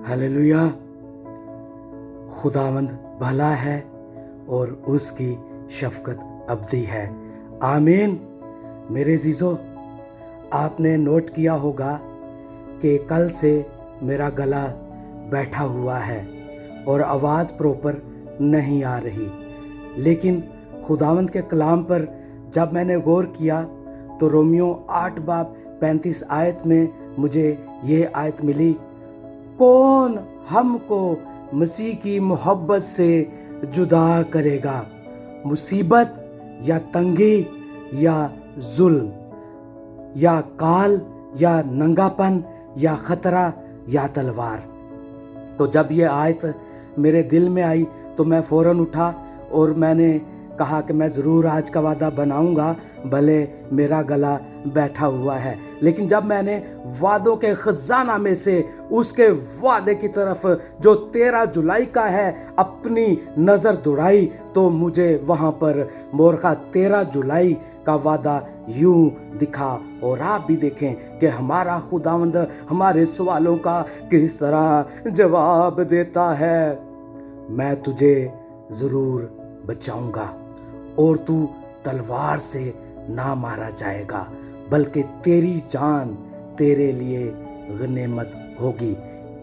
Hallelujah. खुदावंद भला है और उसकी शफकत अब्दी है। आमीन। मेरे अज़ीज़ों, आपने नोट किया होगा कि कल से मेरा गला बैठा हुआ है और आवाज़ प्रॉपर नहीं आ रही, लेकिन खुदावंद के कलाम पर जब मैंने गौर किया तो रोमियो 8 बाब 35 आयत में मुझे ये आयत मिली, कौन हमको मसीह की मोहब्बत से जुदा करेगा, मुसीबत या तंगी या जुल्म या काल या नंगापन या खतरा या तलवार। तो जब ये आयत मेरे दिल में आई तो मैं फ़ौरन उठा और मैंने कहा कि मैं ज़रूर आज का वादा बनाऊंगा, भले मेरा गला बैठा हुआ है। लेकिन जब मैंने वादों के खजाना में से उसके वादे की तरफ जो 13 जुलाई का है अपनी नज़र दौड़ाई तो मुझे वहाँ पर मोरखा 13 जुलाई का वादा यूं दिखा। और आप भी देखें कि हमारा खुदावंद हमारे सवालों का किस तरह जवाब देता है। मैं तुझे ज़रूर बचाऊंगा और तू तलवार से ना मारा जाएगा, बल्कि तेरी जान तेरे लिए गनीमत होगी,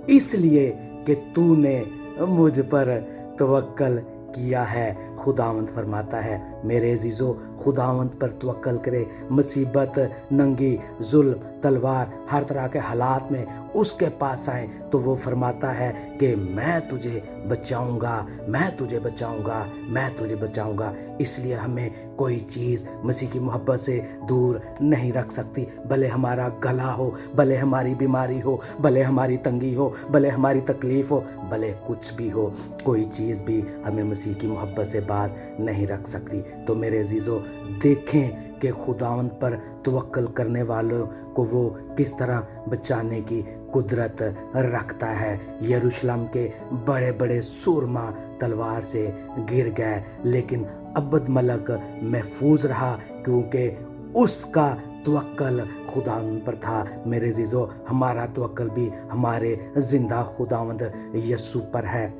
इसलिए कि तूने मुझ पर तवक्कल किया है। खुदावंद फरमाता है, मेरे अज़ीज़ों, खुदावंद पर तवक्कल करे। मुसीबत, नंगी, जुल्म, तलवार, हर तरह के हालात में उसके पास आए तो वो फरमाता है कि मैं तुझे बचाऊंगा, मैं तुझे बचाऊंगा, मैं तुझे बचाऊंगा। इसलिए हमें कोई चीज़ मसीह की मोहब्बत से दूर नहीं रख सकती, भले हमारा गला हो, भले हमारी बीमारी हो, भले हमारी तंगी हो, भले हमारी तकलीफ़ हो, भले कुछ भी हो, कोई चीज़ भी हमें मसीह की मोहब्बत से बात नहीं रख सकती। तो मेरे अज़ीज़ों, देखें कि खुदावंद पर तवक्कल करने वालों को वो किस तरह बचाने की कुदरत रखता है। यरूशलेम के बड़े बड़े सूरमा तलवार से गिर गए, लेकिन अब्द मलक महफूज रहा क्योंकि उसका तवक्कल खुदावंद पर था। मेरे अज़ीज़ों, हमारा तवक्कल भी हमारे ज़िंदा खुदावंद यस्सु पर है,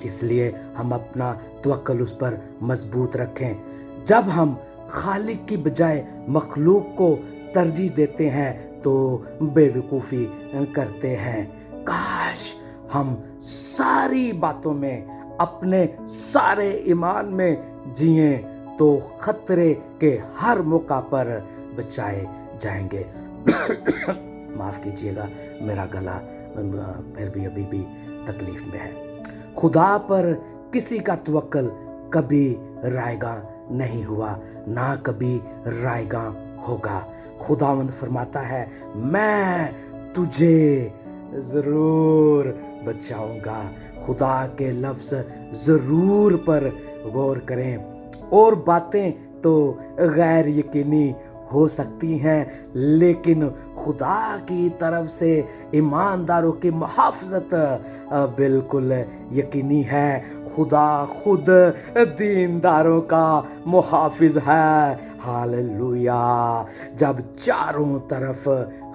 इसलिए हम अपना तवक्कल उस पर मजबूत रखें। जब हम खालिक की बजाय मखलूक को तरजीह देते हैं तो बेवकूफ़ी करते हैं। काश हम सारी बातों में अपने सारे ईमान में जिए तो खतरे के हर मौका पर बचाए जाएंगे। माफ़ कीजिएगा, मेरा गला फिर भी अभी भी तकलीफ में है। खुदा पर किसी का तवक्कल कभी रायगा नहीं हुआ, ना कभी रायगा होगा। खुदावंद फरमाता है, मैं तुझे ज़रूर बचाऊंगा। खुदा के लफ्ज़ ज़रूर पर गौर करें। और बातें तो गैर यकीनी हो सकती हैं, लेकिन खुदा की तरफ से ईमानदारों की मुहाफ़ज़त बिल्कुल यकीनी है। खुदा खुद दीनदारों का मुहाफ़िज़ है। हालेलुया। जब चारों तरफ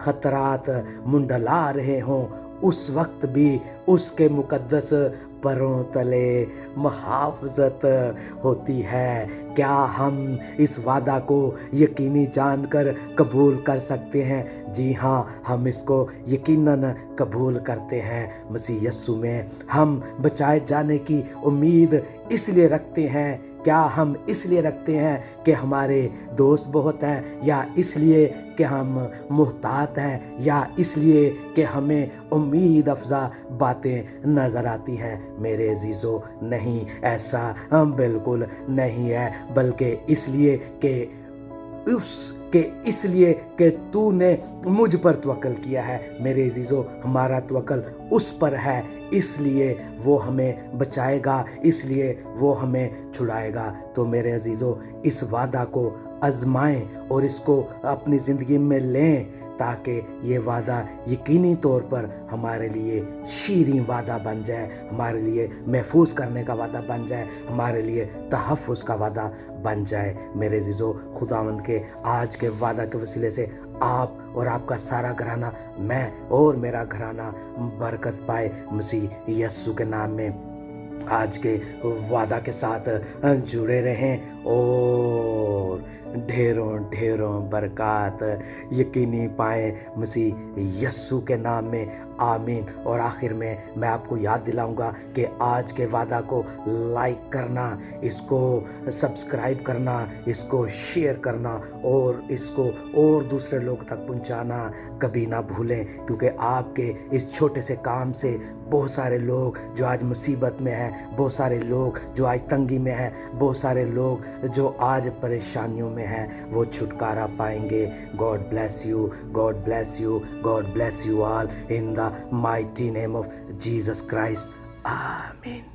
खतरात मुंडला रहे हों, उस वक्त भी उसके मुकद्दस परों तले मुहाफ़ज़त होती है। क्या हम इस वादा को यकीनी जानकर कबूल कर सकते हैं? जी हाँ, हम इसको यकीनन कबूल करते हैं। मसीह यस्सु में हम बचाए जाने की उम्मीद इसलिए रखते हैं। क्या हम इसलिए रखते हैं कि हमारे दोस्त बहुत हैं, या इसलिए कि हम मुहतात हैं, या इसलिए कि हमें उम्मीद अफजा बातें नज़र आती हैं? मेरे अज़ीज़ों, नहीं, ऐसा बिल्कुल नहीं है, बल्कि इसलिए कि तूने मुझ पर तवक्कल किया है। मेरे अज़ीज़ों, हमारा तवक्कल उस पर है, इसलिए वो हमें बचाएगा, इसलिए वो हमें छुड़ाएगा। तो मेरे अज़ीज़ों, इस वादा को आजमाएं और इसको अपनी ज़िंदगी में लें, ताकि ये वादा यकीनी तौर पर हमारे लिए शीरीं वादा बन जाए, हमारे लिए महफूज करने का वादा बन जाए, हमारे लिए तहफ़्फ़ुज़ का वादा बन जाए। मेरे अज़ीज़ों, खुदावंद के आज के वादा के वसीले से आप और आपका सारा घराना, मैं और मेरा घराना बरकत पाए मसीह यस्सु के नाम में। आज के वादा के साथ जुड़े रहें और ढेरों ढेरों बरकत यकीनी पाएँ मसीह यस्सु के नाम में। आमीन। और आखिर में मैं आपको याद दिलाऊंगा कि आज के वादा को लाइक करना, इसको सब्सक्राइब करना, इसको शेयर करना और इसको और दूसरे लोग तक पहुंचाना कभी ना भूलें, क्योंकि आपके इस छोटे से काम से बहुत सारे लोग जो आज मुसीबत में हैं, बहुत सारे लोग जो आज तंगी में हैं, बहुत सारे लोग जो आज परेशानियों में हैं, वो छुटकारा पाएंगे। God bless you, God bless you, God bless you all in the mighty name of Jesus Christ. Amen.